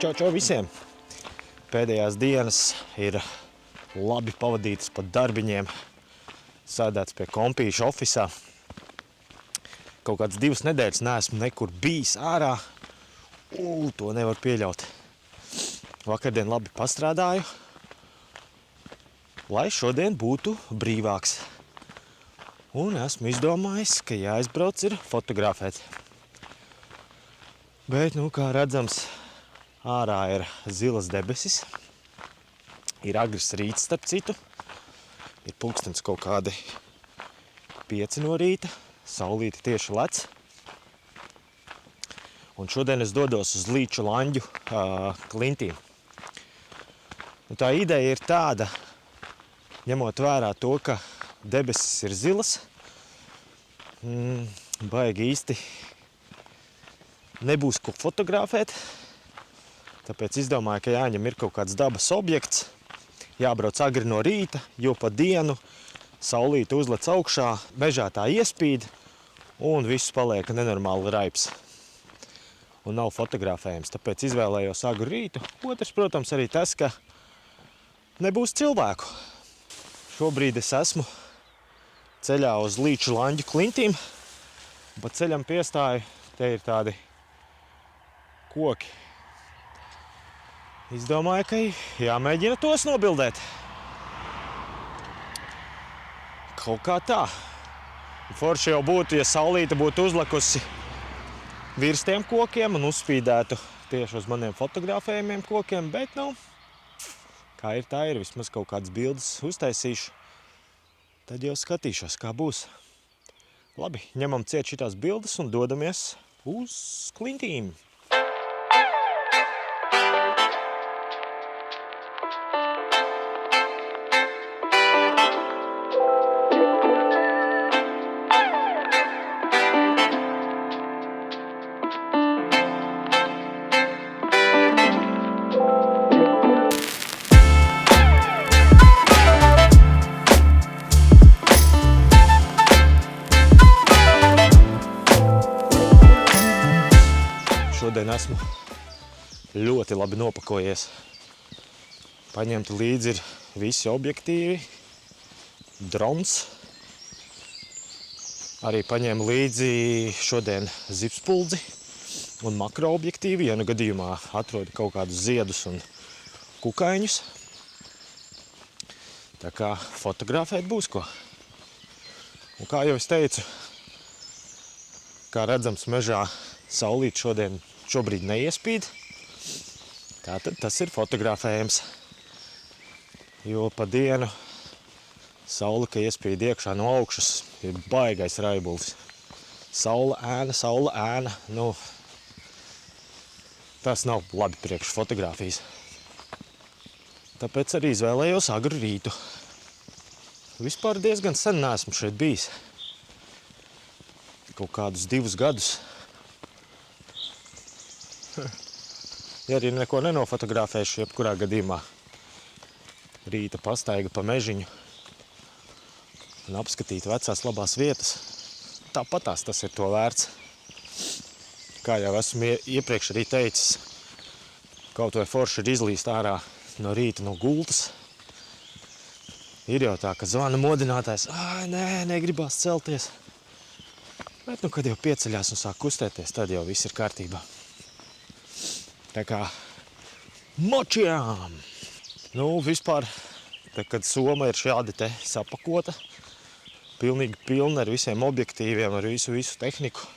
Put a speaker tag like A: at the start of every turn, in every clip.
A: Čau visiem! Pēdējās dienas ir labi pavadītas pa darbiņiem, sēdēts pie kompīša ofisā. Kaut kāds 2 nedēļas neesmu nekur bijis ārā. To nevar pieļaut. Vakardien labi pastrādāju, lai šodien būtu brīvāks. Un esmu izdomājis, ka jāizbrauc ir fotografēt. Bet, kā redzams, ārā ir zilas debesis. Ir agrs rīts, starp citu. Ir pulkstens kaut kādi 5 no rīta. Saulīte tieši lec. Un šodien es dodos uz Līču Lanģu klintīm. Un tā ideja ir tāda, ņemot vērā to, ka debesis ir zilas, baigi īsti nebūs ko fotografēt. Tāpēc izdomāju, ka jāņem ir kaut kāds dabas objekts, jābrauc agri no rīta, jo pa dienu saulīte uzlec augšā, mežā tā iespīd un viss paliek nenormāli raips. Un nav fotografējams, tāpēc izvēlējos agru rītu. Otrs, protams, arī tas, ka nebūs cilvēku. Šobrīd es esmu ceļā uz Līču Lanģu klintīm. Pa ceļam piestāju, te ir tādi koki. Izdomāju, ka jāmēģina tos nobildēt. Kaut kā tā. Forši jau būtu, ja saulīte būtu uzlekusi virs tiem kokiem un uzspīdētu tieši uz maniem fotografējumiem kokiem, bet, kā ir, tā ir. Vismaz kaut kādas bildes uztaisīšu. Tad jau skatīšos, kā būs. Labi, ņemam ciet šitās bildes un dodamies uz klintīm. Šodien esmu ļoti labi nopakojies. Paņemti līdzi ir visi objektīvi, drons. Arī paņēmu līdzi šodien zipspuldzi un makro objektīvi, ja gadījumā atrodu kaut kādus ziedus un kukaiņus. Tā kā fotografēt būs ko. Un kā jau es teicu, kā redzams mežā, saulīt šobrīd neiespīd, tātad tas ir fotografējams. Jo pa dienu saule, ka iespīd iekšā no augšas, ir baigais raibulis. Saule ēna, tas nav labi priekš fotografijas. Tāpēc arī izvēlējos agru rītu. Vispār diezgan sen neesmu šeit bijis. Kaut kādus 2 gadus. Ja arī neko nenofotografēšu, jebkurā gadījumā rīta pastaiga pa mežiņu un apskatīt vecās labās vietas. Tāpatās tas ir to vērts. Kā jau esmu iepriekš arī teicis, kaut vai forši ir izlīst ārā no rīta no gultas. Ir jau tā, ka zvana modinātājs, negribās celties. Bet, kad jau pieceļās un sāk kustēties, tad jau viss ir kārtībā. Tā kā močjām! Vispār, kad soma ir šādi te sapakota, pilnīgi pilna ar visiem objektīviem, ar visu tehniku.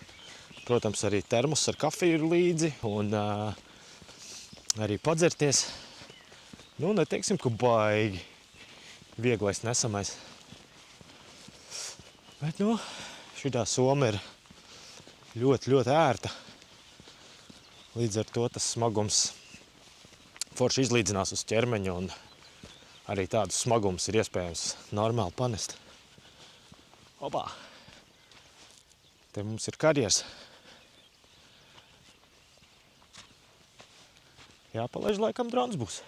A: Protams, arī termos ar kafiju ir līdzi un arī padzerties. Neteiksim, ka baigi vieglais nesamais. Bet, šitā soma ir ļoti, ļoti ērta. Līdz ar to tas smagums forši izlīdzinās uz ķermeņa un arī tādus smagums ir iespējams normāli panest. Opā! Te mums ir karjers. Jāpalaiž laikam drons būs.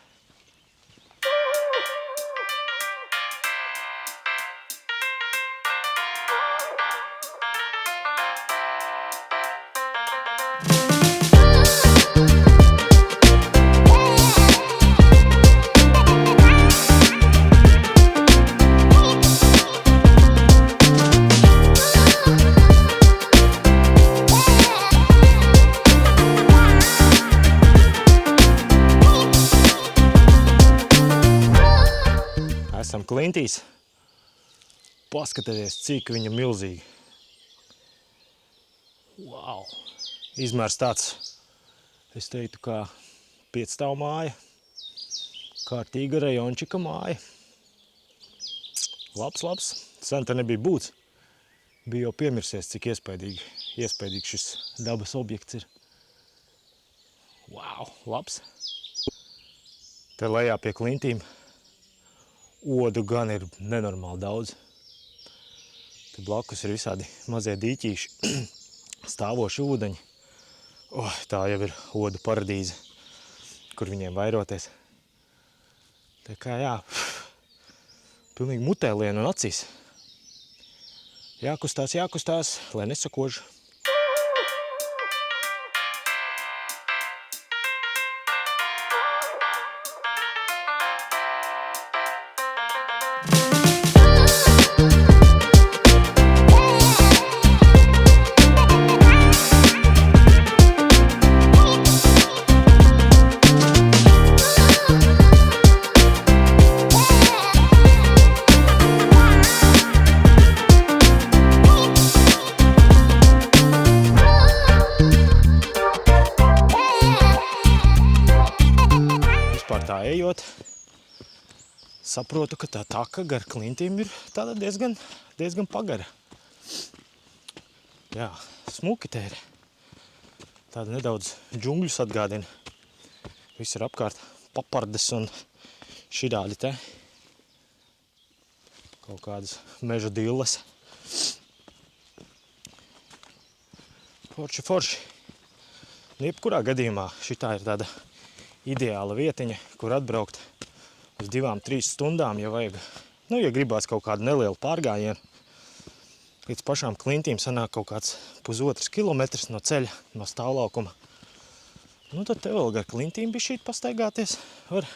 A: Mēs esam klintīs. Paskatieties, cik viņa milzīgi. Wow! Izmērs tāds, es teiktu, kā 5 stāvu māja. Kārtīga rajončika māja. Labs. Sen te nebija būts. Bija jau piemirsies, cik iespaidīgi šis dabas objekts ir. Wow, labs. Te lejā pie klintīm odu gan ir nenormāli daudz. Te blakus ir visādi mazie dīķīši, stāvoši ūdeņi. Tā jau ir odu paradīze, kur viņiem vairoties. Tā kā jā, pilnīgi mutē lien un acīs. Jākustās, lai nesakož. Tā ejot, saprotu, ka tā taka gar klintīm ir tāda diezgan pagara. Jā, smuki te ir. Tāda nedaudz džungļus atgādina. Viss ir apkārt papardes un širādi te. Kaut kādas meža dilles. Forši. Jebkurā gadījumā šitā ir tāda ideāla vietiņa, kur atbraukt uz 2-3 stundām, ja vajag, ja gribās kaut kādu nelielu pārgājienu. Līdz pašām klintīm sanāk kaut kāds 1,5 kilometrs no ceļa, no stāvlaukuma. Tad te vēl gar klintīm bišķīt pastaigāties var,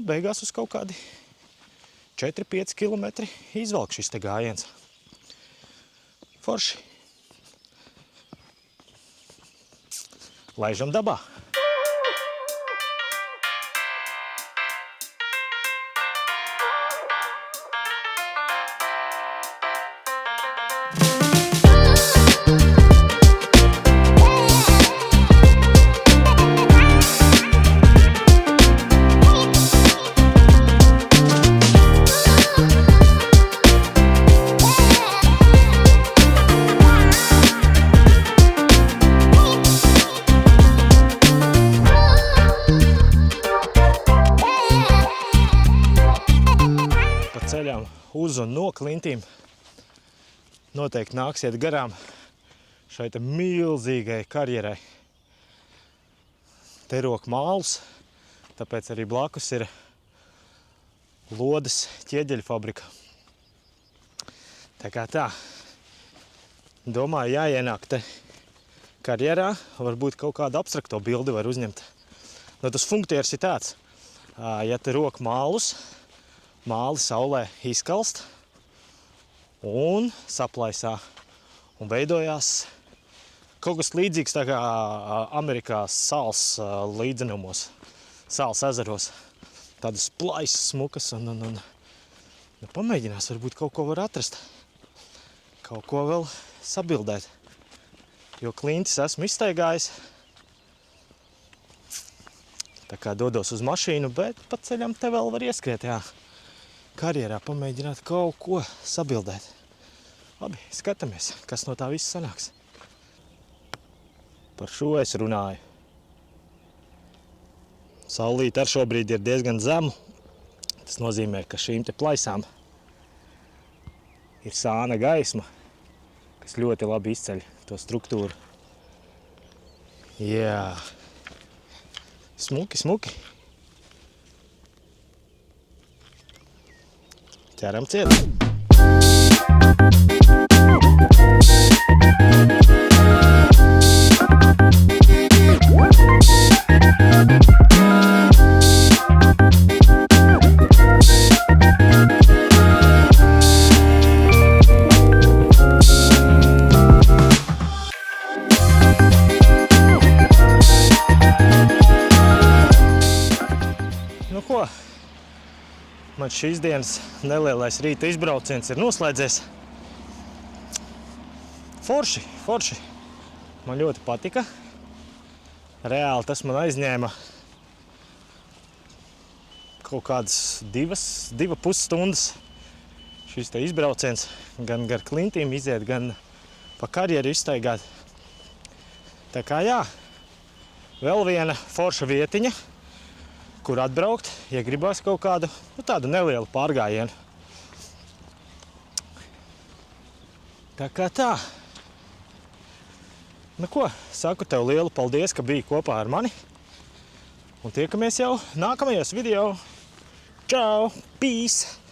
A: beigās uz kaut kādi 4-5 kilometri izvelk šis te gājiens. Forši. Laižam dabā. Ceļām uz un no klintīm noteikti nāksiet garām šai te milzīgai karjerai. Te rok mālus, tāpēc arī blakus ir lodes ķieģeļu fabrika. Tā kā tā, domāju, jāienāk te karjerā, varbūt kaut kādu abstrakto bildi var uzņemt. Tas funktieris ir tāds, ja te rok mālus, māli saulē izkalst un saplaisā un veidojās kaut kas līdzīgs tā kā Amerikā sāls līdzenumos, sāls ezeros. Tādas plaisas smukas un pamēģinās, varbūt kaut ko var atrast, kaut ko vēl sabildēt. Jo klintis esmu izstaigājis, tā kā dodos uz mašīnu, bet pa ceļam te vēl var ieskriet, jā. Karjerā pamēģināt kaut ko sabildēt. Labi, skatāmies, kas no tā viss sanāks. Par šo es runāju. Saulīte ar šobrīd ir diezgan zemu. Tas nozīmē, ka šīm te plaisām ir sāna gaisma, kas ļoti labi izceļ to struktūru. Jā. Smuki. Ķeram ciet. Man šīs dienas nelielais rīta izbrauciens ir noslēdzies. Forši. Man ļoti patika. Reāli tas man aizņēma kaut kādas 2,5 stundas. Šis te izbrauciens gan gar klintīm iziet, gan pa karjeru izstaigāt. Tā kā jā, vēl viena forša vietiņa, kur atbraukt, ja gribas kaut kādu, tādu nelielu pārgājienu. Tā kā tā. Nu ko, saku tev lielu paldies, ka biji kopā ar mani. Un tiekamies jau nākamajos video. Čau! Peace!